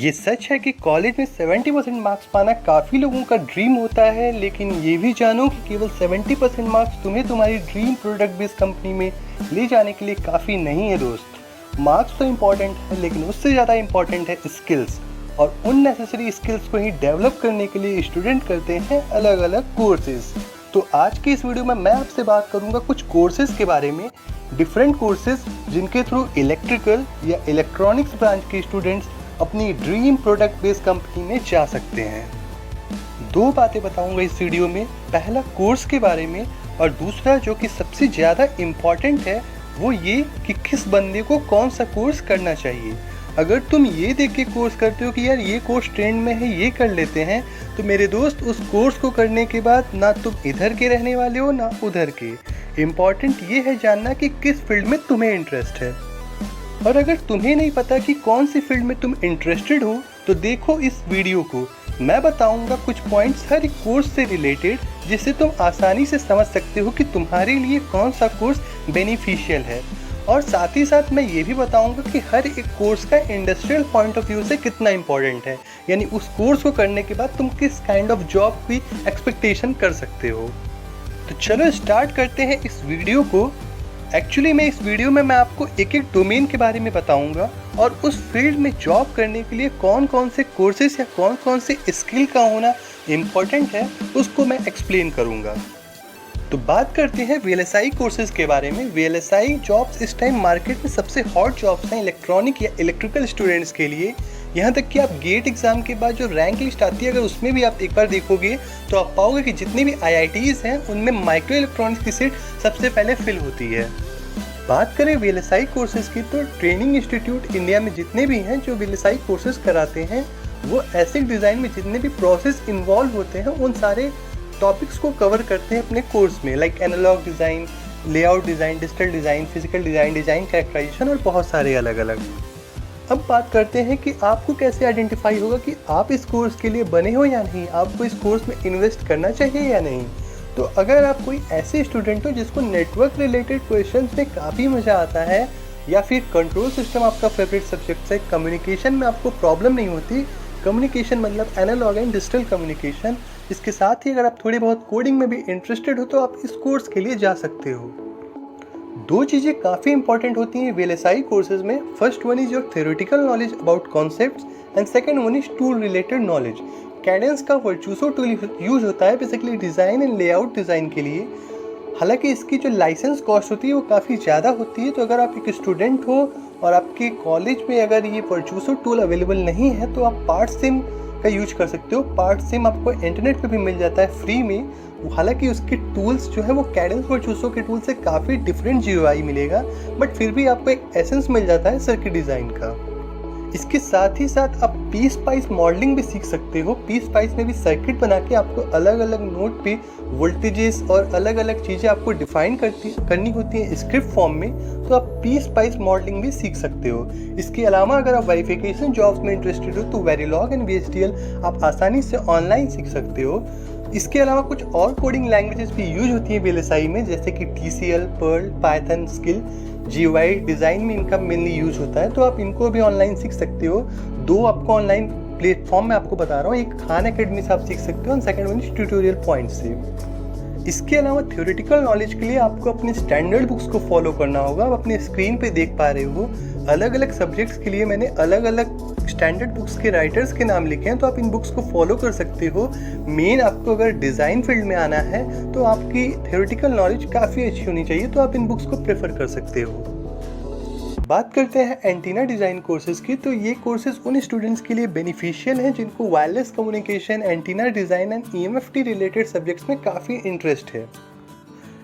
ये सच है कि कॉलेज में 70% मार्क्स पाना काफ़ी लोगों का ड्रीम होता है, लेकिन ये भी जानो कि केवल 70% मार्क्स तुम्हें तुम्हारी ड्रीम प्रोडक्ट बेस्ड कंपनी में ले जाने के लिए काफ़ी नहीं है दोस्त। मार्क्स तो इम्पॉर्टेंट है, लेकिन उससे ज़्यादा इम्पॉर्टेंट है स्किल्स, और उन नेसेसरी स्किल्स को ही डेवलप करने के लिए स्टूडेंट करते हैं अलग अलग कोर्सेज। तो आज की इस वीडियो में मैं आपसे बात करूंगा कुछ कोर्सेज के बारे में, डिफरेंट कोर्सेज जिनके थ्रू इलेक्ट्रिकल या इलेक्ट्रॉनिक्स ब्रांच के स्टूडेंट्स अपनी ड्रीम प्रोडक्ट बेस्ड कंपनी में जा सकते हैं। दो बातें बताऊंगा इस वीडियो में, पहला कोर्स के बारे में और दूसरा जो कि सबसे ज़्यादा इम्पॉर्टेंट है वो ये कि किस बंदे को कौन सा कोर्स करना चाहिए। अगर तुम ये देख के कोर्स करते हो कि यार ये कोर्स ट्रेंड में है, ये कर लेते हैं, तो मेरे दोस्त उस कोर्स को करने के बाद ना तुम इधर के रहने वाले हो ना उधर के। इम्पॉर्टेंट ये है जानना कि किस फील्ड में तुम्हें इंटरेस्ट है, और अगर तुम्हें नहीं पता कि कौन सी फील्ड में तुम इंटरेस्टेड हो तो देखो इस वीडियो को। मैं बताऊंगा कुछ पॉइंट्स हर एक कोर्स से रिलेटेड, जिससे तुम आसानी से समझ सकते हो कि तुम्हारे लिए कौन सा कोर्स बेनिफिशियल है। और साथ ही साथ मैं ये भी बताऊंगा कि हर एक कोर्स का इंडस्ट्रियल पॉइंट ऑफ व्यू से कितना इंपॉर्टेंट है, यानी उस कोर्स को करने के बाद तुम किस काइंड ऑफ जॉब की एक्सपेक्टेशन कर सकते हो। तो चलो स्टार्ट करते हैं इस वीडियो को। एक्चुअली मैं इस वीडियो में मैं आपको एक एक डोमेन के बारे में बताऊंगा और उस फील्ड में जॉब करने के लिए कौन कौन से कोर्सेज या कौन कौन से स्किल का होना इम्पोर्टेंट है उसको मैं एक्सप्लेन करूंगा। तो बात करते हैं वीएलएसआई कोर्सेज के बारे में। वीएलएसआई जॉब्स इस टाइम मार्केट में सबसे हॉट जॉब्स हैं इलेक्ट्रॉनिक या इलेक्ट्रिकल स्टूडेंट्स के लिए। यहाँ तक कि आप गेट एग्जाम के बाद जो रैंक लिस्ट आती है, अगर उसमें भी आप एक बार देखोगे तो आप पाओगे कि जितनी भी आईआईटीज हैं उनमें माइक्रो इलेक्ट्रॉनिक्स की सीट सबसे पहले फिल होती है। बात करें वीएलएसआई कोर्सेज की, तो ट्रेनिंग इंस्टीट्यूट इंडिया में जितने भी हैं जो वीएलएसआई कोर्सेज कराते हैं, वो एसिक डिज़ाइन में जितने भी प्रोसेस इन्वॉल्व होते हैं उन सारे टॉपिक्स को कवर करते हैं अपने कोर्स में, like analog design, layout design, digital design, physical design, design characterization और बहुत सारे अलग अलग। अब बात करते हैं कि आपको कैसे आइडेंटिफाई होगा कि आप इस कोर्स के लिए बने हो या नहीं, आपको इस कोर्स में इन्वेस्ट करना चाहिए या नहीं। तो अगर आप कोई ऐसे स्टूडेंट हो जिसको नेटवर्क रिलेटेड क्वेश्चंस में काफ़ी मज़ा आता है, या फिर कंट्रोल सिस्टम आपका फेवरेट सब्जेक्ट है, कम्युनिकेशन में आपको प्रॉब्लम नहीं होती, कम्युनिकेशन मतलब एनालॉग एंड डिजिटल कम्युनिकेशन, इसके साथ ही अगर आप थोड़ी बहुत कोडिंग में भी इंटरेस्टेड हो तो आप इस कोर्स के लिए जा सकते हो। दो चीज़ें काफ़ी इंपॉर्टेंट होती हैं वीएलएसआई कोर्सेज में। First one is your theoretical knowledge about concepts and second one is tool related knowledge. Cadence का वर्चुसो टूल यूज होता है basically design and layout design के लिए। हालांकि इसकी जो लाइसेंस कॉस्ट होती है वो काफ़ी ज़्यादा होती है, तो अगर आप एक स्टूडेंट हो और आपके कॉलेज में अगर ये वर्चुसो टूल अवेलेबल नहीं है तो आप पार्ट सिम का यूज कर सकते हो। पार्ट सिम आपको इंटरनेट पे भी मिल जाता है फ्री में। हालांकि उसके टूल्स जो है वो कैडेंस वर्चुसो के टूल से काफ़ी डिफरेंट जीयूआई मिलेगा, बट फिर भी आपको एक एसेंस मिल जाता है सर्किट डिज़ाइन का। इसके साथ ही साथ आप पी स्पाइस मॉडलिंग भी सीख सकते हो। पी स्पाइस में भी सर्किट बना के आपको अलग अलग नोड पे वोल्टेजेस और अलग अलग चीज़ें आपको डिफाइन करनी होती है स्क्रिप्ट फॉर्म में, तो आप पी स्पाइस मॉडलिंग भी सीख सकते हो। इसके अलावा अगर आप वेरिफिकेशन जॉब्स में इंटरेस्टेड हो तो वेरिलॉग एंड वीएचडीएल आप आसानी से ऑनलाइन सीख सकते हो। इसके अलावा कुछ और कोडिंग लैंग्वेजेस भी यूज होती है वीएलएसआई में, जैसे कि TCL, Perl, Python, skill, GUI design में इनका मेनली यूज होता है, तो आप इनको भी ऑनलाइन सीख सकते हो। दो आपको ऑनलाइन प्लेटफॉर्म में आपको बता रहा हूँ, एक खान एकेडमी से आप सीख सकते हो और सेकंड वन ट्यूटोरियल पॉइंट से। इसके अलावा थ्योरेटिकल नॉलेज के लिए आपको अपने स्टैंडर्ड बुक्स को फॉलो करना होगा। आप अपने स्क्रीन पे देख पा रहे हो अलग अलग सब्जेक्ट्स के लिए मैंने अलग अलग स्टैंडर्ड बुक्स के राइटर्स के नाम लिखे हैं, तो आप इन बुक्स को फॉलो कर सकते हो। मेन आपको अगर डिज़ाइन फील्ड में आना है तो आपकी थ्योरेटिकल नॉलेज काफ़ी अच्छी होनी चाहिए, तो आप इन बुक्स को प्रेफर कर सकते हो। बात करते हैं एंटीना डिज़ाइन कोर्सेज की, तो ये कोर्सेज उन स्टूडेंट्स के लिए बेनिफिशियल हैं जिनको wireless communication, antenna design and EMFT related subjects में काफ़ी इंटरेस्ट है।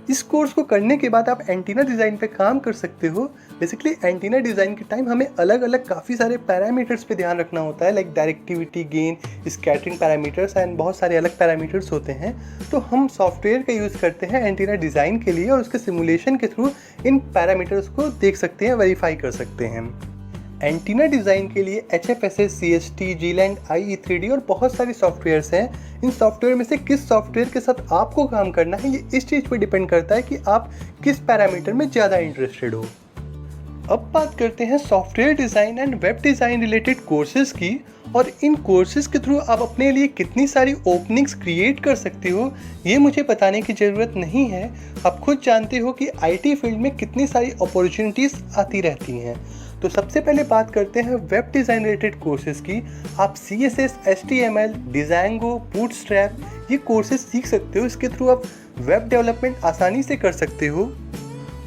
इस कोर्स को करने के बाद आप एंटीना डिज़ाइन पे काम कर सकते हो। बेसिकली एंटीना डिज़ाइन के टाइम हमें अलग अलग काफ़ी सारे पैरामीटर्स पे ध्यान रखना होता है, like directivity, gain, scattering parameters and बहुत सारे अलग पैरामीटर्स होते हैं। तो हम सॉफ्टवेयर का यूज़ करते हैं एंटीना डिज़ाइन के लिए और उसके सिमुलेशन के थ्रू इन पैरामीटर्स को देख सकते हैं, वेरीफाई कर सकते हैं। एंटीना डिज़ाइन के लिए HFSS, CST, G-Land, IE3D और बहुत सारे सॉफ्टवेयर्स हैं। इन सॉफ्टवेयर में से किस सॉफ्टवेयर के साथ आपको काम करना है ये इस चीज़ पर डिपेंड करता है कि आप किस पैरामीटर में ज़्यादा इंटरेस्टेड हो। अब बात करते हैं software design and web design related courses की, और इन कोर्सेज़ के थ्रू आप अपने लिए कितनी सारी ओपनिंग्स क्रिएट कर सकते हो ये मुझे बताने की ज़रूरत नहीं है। आप खुद जानते हो कि आईटी फील्ड में कितनी सारी अपॉर्चुनिटीज़ आती रहती हैं। तो सबसे पहले बात करते हैं वेब डिज़ाइन रिलेटेड कोर्सेज़ की। आप CSS, HTML, डिज़ाइंगो, बूटस्ट्रैप ये कोर्सेज़ सीख सकते हो। इसके थ्रू आप वेब डेवलपमेंट आसानी से कर सकते हो,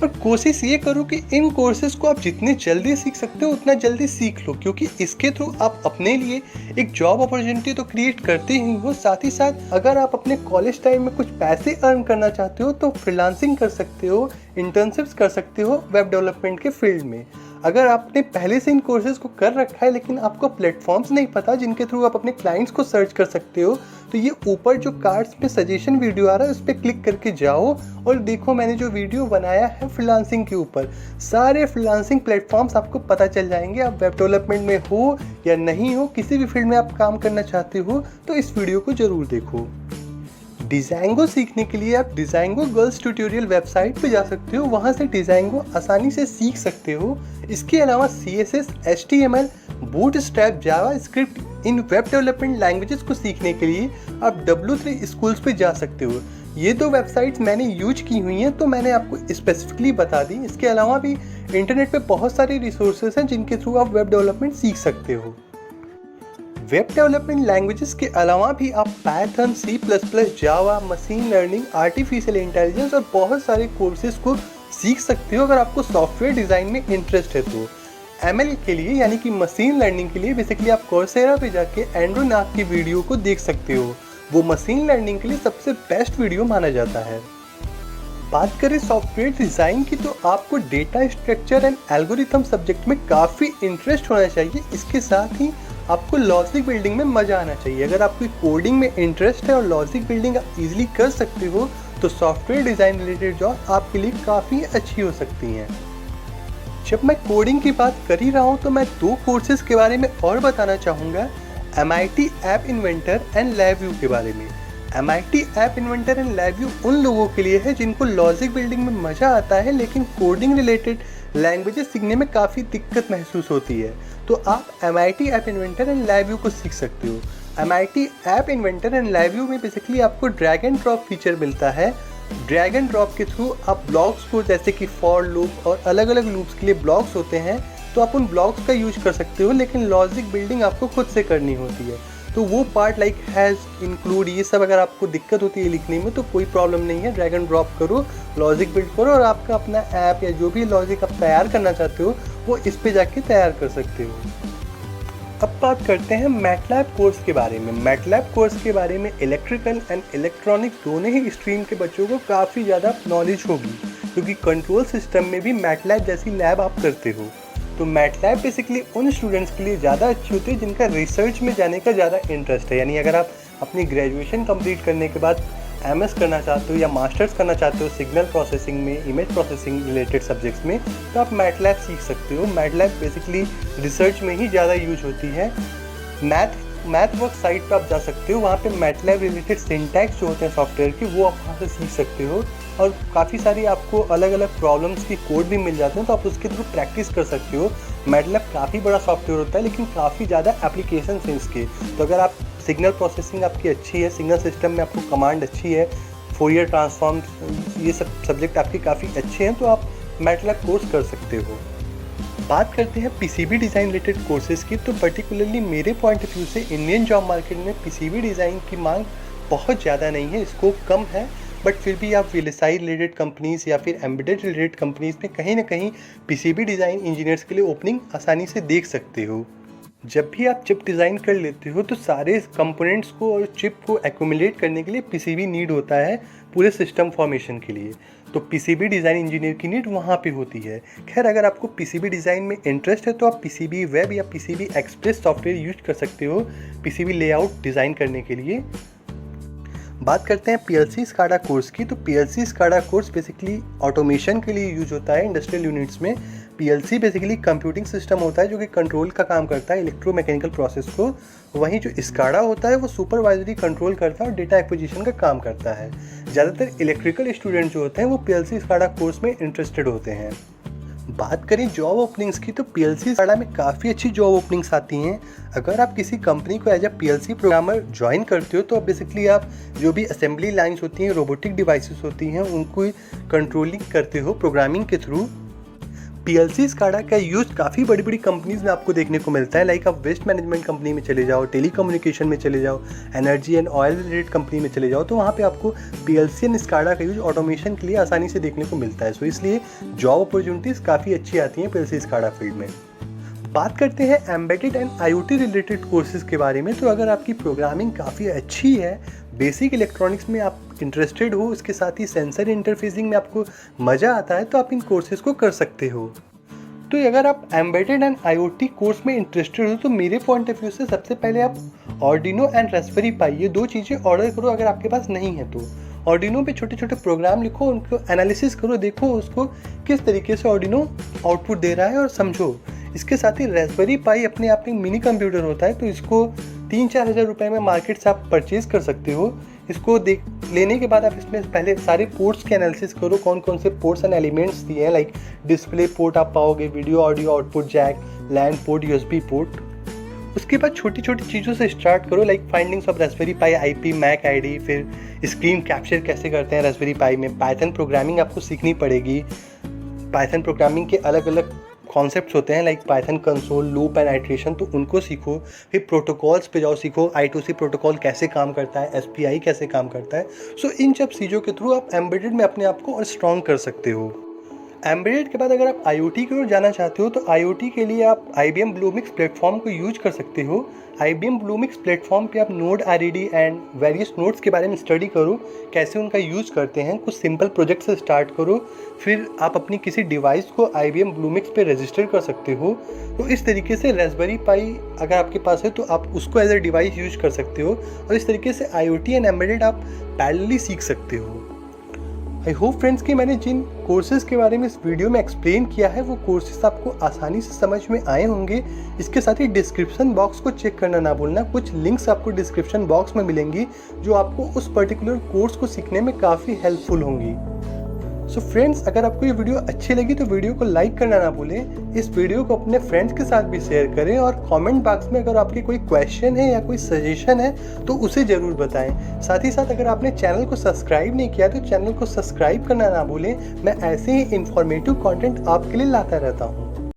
और कोशिश ये करो कि इन कोर्सेज़ को आप जितने जल्दी सीख सकते हो उतना जल्दी सीख लो, क्योंकि इसके थ्रू आप अपने लिए एक जॉब अपॉर्चुनिटी तो क्रिएट करते ही हो, साथ ही साथ अगर आप अपने कॉलेज टाइम में कुछ पैसे अर्न करना चाहते हो तो फ्रीलांसिंग कर सकते हो, इंटर्नशिप्स कर सकते हो वेब डेवलपमेंट के फील्ड में। अगर आपने पहले से इन कोर्सेज़ को कर रखा है लेकिन आपको प्लेटफॉर्म्स नहीं पता जिनके थ्रू आप अपने क्लाइंट्स को सर्च कर सकते हो, तो ये ऊपर जो कार्ड्स पे सजेशन वीडियो आ रहा है उस पर क्लिक करके जाओ और देखो मैंने जो वीडियो बनाया है फ्रीलांसिंग के ऊपर। सारे फ्रीलांसिंग प्लेटफॉर्म्स आपको पता चल जाएंगे। आप वेब डेवलपमेंट में हो या नहीं हो, किसी भी फील्ड में आप काम करना चाहते हो तो इस वीडियो को ज़रूर देखो। डिज़ाइंगो सीखने के लिए आप डिज़ाइंगो गर्ल्स ट्यूटोरियल वेबसाइट पे जा सकते हो, वहाँ से डिज़ाइंगो आसानी से सीख सकते हो। इसके अलावा CSS, HTML, बूटस्ट्रैप, जावास्क्रिप्ट इन वेब डेवलपमेंट लैंग्वेजेस को सीखने के लिए आप W3 स्कूल्स पे जा सकते हो। ये दो वेबसाइट्स मैंने यूज की हुई हैं तो मैंने आपको स्पेसिफिकली बता दी। इसके अलावा भी इंटरनेट पे बहुत सारे रिसोर्सेज हैं जिनके थ्रू आप वेब डेवलपमेंट सीख सकते हो। वेब डेवलपमेंट लैंग्वेजेस के अलावा भी आप पाइथन, C++, जावा, मशीन लर्निंग, आर्टिफिशियल इंटेलिजेंस और बहुत सारे कोर्सेज को सीख सकते हो अगर आपको सॉफ्टवेयर डिज़ाइन में इंटरेस्ट है तो। ML के लिए यानी कि मशीन लर्निंग के लिए बेसिकली आप कोर्सेरा पे जाके एंड्रू नाग की वीडियो को देख सकते हो। वो मशीन लर्निंग के लिए सबसे बेस्ट वीडियो माना जाता है। बात करें सॉफ्टवेयर डिज़ाइन की तो आपको data structure and algorithm subject में काफ़ी इंटरेस्ट होना चाहिए। इसके साथ ही आपको लॉजिक बिल्डिंग में मज़ा आना चाहिए। अगर आपको कोडिंग में इंटरेस्ट है और लॉजिक बिल्डिंग आप इजीली कर सकते हो तो सॉफ्टवेयर डिज़ाइन रिलेटेड जॉब आपके लिए काफ़ी अच्छी हो सकती हैं। जब मैं कोडिंग की बात कर ही रहा हूँ तो मैं दो कोर्सेज़ के बारे में और बताना चाहूँगा, MIT app inventor and LabVIEW के बारे में। MIT app inventor and LabVIEW उन लोगों के लिए है जिनको लॉजिक बिल्डिंग में मज़ा आता है लेकिन कोडिंग रिलेटेड लैंग्वेजेस सीखने में काफ़ी दिक्कत महसूस होती है, तो आप MIT app inventor and LabVIEW को सीख सकते हो। MIT app inventor and LabVIEW में बेसिकली आपको ड्रैग एंड ड्रॉप फीचर मिलता है। ड्रैग एंड ड्रॉप के थ्रू आप ब्लॉक्स को, जैसे कि फॉर लूप और अलग अलग लूप्स के लिए ब्लॉक्स होते हैं, तो आप उन ब्लॉक्स का यूज कर सकते हो, लेकिन लॉजिक बिल्डिंग आपको खुद से करनी होती है। तो वो पार्ट लाइक हैज़, इंक्लूड, ये सब अगर आपको दिक्कत होती है लिखने में तो कोई प्रॉब्लम नहीं है। ड्रैग एंड ड्रॉप करो, लॉजिक बिल्ड करो और आपका अपना ऐप या जो भी लॉजिक आप तैयार करना चाहते हो वो इस पे जाके तैयार कर सकते हो। अब बात करते हैं मैटलैब कोर्स के बारे में। मैटलैब कोर्स के बारे में इलेक्ट्रिकल एंड इलेक्ट्रॉनिक्स दोनों ही स्ट्रीम के बच्चों को काफ़ी ज़्यादा नॉलेज होगी, क्योंकि कंट्रोल सिस्टम में भी मैटलैब जैसी लैब आप करते हो। तो मैटलैब बेसिकली उन स्टूडेंट्स के लिए ज़्यादा अच्छी होती है जिनका रिसर्च में जाने का ज़्यादा इंटरेस्ट है। यानी अगर आप अपनी ग्रेजुएशन कंप्लीट करने के बाद MS करना चाहते हो या मास्टर्स करना चाहते हो सिग्नल प्रोसेसिंग में, इमेज प्रोसेसिंग रिलेटेड सब्जेक्ट्स में, तो आप मैटलैब सीख सकते हो। मैटलैब बेसिकली रिसर्च में ही ज़्यादा यूज होती है। मैथ वर्क साइट पर आप जा सकते हो, वहाँ पे मैटलैब रिलेटेड सिंटैक्स जो होते हैं सॉफ्टवेयर की वो आप वहाँ से सीख सकते हो, और काफ़ी सारी आपको अलग अलग प्रॉब्लम्स की कोड भी मिल जाते हैं तो आप उसके थ्रू प्रैक्टिस कर सकते हो। मैटलैब काफ़ी बड़ा सॉफ्टवेयर होता है लेकिन काफ़ी ज़्यादा एप्लीकेशन हैं इसके। तो अगर आप सिग्नल प्रोसेसिंग आपकी अच्छी है, सिग्नल सिस्टम में आपको कमांड अच्छी है, फोरियर ट्रांसफॉर्म, ये सब सब्जेक्ट आपके काफ़ी अच्छे हैं, तो आप मैटलैब कोर्स कर सकते हो। बात करते हैं PCB डिज़ाइन रिलेटेड कोर्सेज़ की, तो पर्टिकुलरली मेरे पॉइंट ऑफ व्यू से इंडियन जॉब मार्केट में PCB डिज़ाइन की मांग बहुत ज़्यादा नहीं है, स्कोप कम है, बट फिर भी आप VLSI रिलेटेड कंपनीज़ या फिर एम्बेडेड रिलेटेड कंपनीज़ में कहीं ना कहीं PCB डिज़ाइन इंजीनियर्स के लिए ओपनिंग आसानी से देख सकते हो। जब भी आप चिप डिज़ाइन कर लेते हो तो सारे कंपोनेंट्स को और चिप को एक्यूमुलेट करने के लिए PCB नीड होता है पूरे सिस्टम फॉर्मेशन के लिए, तो PCB डिज़ाइन इंजीनियर की नीड वहाँ पे होती है। खैर, अगर आपको PCB डिज़ाइन में इंटरेस्ट है तो आप PCB वेब या PCB एक्सप्रेस सॉफ्टवेयर यूज कर सकते हो PCB लेआउट डिज़ाइन करने के लिए। बात करते हैं PLC SCADA कोर्स की, तो PLC SCADA course basically automation के लिए यूज होता है इंडस्ट्रियल यूनिट्स में। PLC बेसिकली कंप्यूटिंग सिस्टम होता है जो कि कंट्रोल का काम करता है इलेक्ट्रोमैकेनिकल प्रोसेस को, वहीं जो SCADA होता है वो सुपरवाइजरी कंट्रोल करता है और डेटा एक्विजिशन का काम करता है। ज़्यादातर इलेक्ट्रिकल स्टूडेंट जो होते हैं वो PLC SCADA कोर्स में इंटरेस्टेड होते हैं। बात करें जॉब ओपनिंग्स की तो पीएलसी स्काडा में काफ़ी अच्छी जॉब ओपनिंग्स आती हैं। अगर आप किसी कंपनी को as a PLC programmer join करते हो तो बेसिकली आप जो भी असेंबली लाइंस होती हैं, रोबोटिक डिवाइसेस होती हैं, उनको कंट्रोलिंग करते हो प्रोग्रामिंग के थ्रू। पीएलसी स्काडा का यूज़ काफ़ी बड़ी बड़ी कंपनीज में आपको देखने को मिलता है। लाइक आप वेस्ट मैनेजमेंट कंपनी में चले जाओ, टेलीकम्युनिकेशन में चले जाओ, energy and oil related company में चले जाओ, तो वहाँ पे आपको पीएलसी एंड स्काडा का यूज ऑटोमेशन के लिए आसानी से देखने को मिलता है। सो इसलिए जॉब अपॉर्चुनिटीज़ काफ़ी अच्छी आती हैं पीएलसी स्काडा फील्ड में। बात करते हैं embedded and IoT related courses के बारे में। तो अगर आपकी प्रोग्रामिंग काफ़ी अच्छी है, बेसिक इलेक्ट्रॉनिक्स में आप इंटरेस्टेड हो, इसके साथ ही सेंसर इंटरफेसिंग में आपको मज़ा आता है, तो आप इन कोर्सेज को कर सकते हो। तो अगर आप एम्बेडेड एंड आईओटी कोर्स में इंटरेस्टेड हो तो मेरे पॉइंट ऑफ व्यू से सबसे पहले आप आर्डिनो एंड रास्पबेरी पाई, ये दो चीज़ें ऑर्डर करो अगर आपके पास नहीं है तो। आर्डिनो पे छोटे छोटे प्रोग्राम लिखो, उनको एनालिसिस करो, देखो उसको किस तरीके से आर्डिनो आउटपुट दे रहा है और समझो। इसके साथ ही रास्पबेरी पाई अपने आप में मिनी कंप्यूटर होता है, तो इसको 3-4 हज़ार रुपये में मार्केट से आप परचेज़ कर सकते हो। इसको लेने के बाद आप इसमें पहले सारे पोर्ट्स के एनालिसिस करो, कौन कौन से पोर्ट्स एंड एलिमेंट्स दिए हैं। लाइक डिस्प्ले पोर्ट आप पाओगे, video audio output jack, LAN port, USB port. उसके बाद छोटी छोटी चीज़ों से स्टार्ट करो, like findings of Raspberry Pi IP, MAC ID, फिर स्क्रीन कैप्चर कैसे करते हैं रास्पबेरी पाई में। पाइथन प्रोग्रामिंग आपको सीखनी पड़ेगी। पाइथन प्रोग्रामिंग के अलग अलग कॉन्सेप्ट्स होते हैं, like Python console, loop and iteration, तो उनको सीखो। फिर प्रोटोकॉल्स पे जाओ, सीखो I2C प्रोटोकॉल कैसे काम करता है, SPI कैसे काम करता है। सो इन सब चीज़ों के थ्रू आप एम्बेडेड में अपने आप को और स्ट्रॉन्ग कर सकते हो। एम्बेडेड के बाद अगर आप IoT की ओर जाना चाहते हो तो IoT के लिए आप IBM ब्लूमिक्स प्लेटफॉर्म को यूज कर सकते हो। IBM ब्लूमिक्स प्लेटफॉर्म पे आप node RED and various nodes के बारे में स्टडी करो, कैसे उनका यूज़ करते हैं। कुछ सिंपल प्रोजेक्ट से स्टार्ट करो, फिर आप अपनी किसी डिवाइस को IBM ब्लूमिक्स पे रजिस्टर कर सकते हो। तो इस तरीके से रास्पबेरी पाई अगर आपके पास है तो आप उसको एज अ डिवाइस यूज कर सकते हो, और इस तरीके से IoT एंड एम्बेडेड आप पैरेलली सीख सकते हो। आई होप फ्रेंड्स कि मैंने जिन कोर्सेज़ के बारे में इस वीडियो में एक्सप्लेन किया है वो कोर्सेज़ आपको आसानी से समझ में आए होंगे। इसके साथ ही डिस्क्रिप्शन बॉक्स को चेक करना ना भूलना, कुछ लिंक्स आपको डिस्क्रिप्शन बॉक्स में मिलेंगी जो आपको उस पर्टिकुलर कोर्स को सीखने में काफ़ी हेल्पफुल होंगी। सो फ्रेंड्स, अगर आपको ये वीडियो अच्छी लगी तो वीडियो को लाइक करना ना भूलें। इस वीडियो को अपने फ्रेंड्स के साथ भी शेयर करें, और कमेंट बॉक्स में अगर आपके कोई क्वेश्चन है या कोई सजेशन है तो उसे ज़रूर बताएं। साथ ही साथ अगर आपने चैनल को सब्सक्राइब नहीं किया तो चैनल को सब्सक्राइब करना ना भूलें। मैं ऐसे ही इंफॉर्मेटिव कंटेंट आपके लिए लाता रहता हूँ।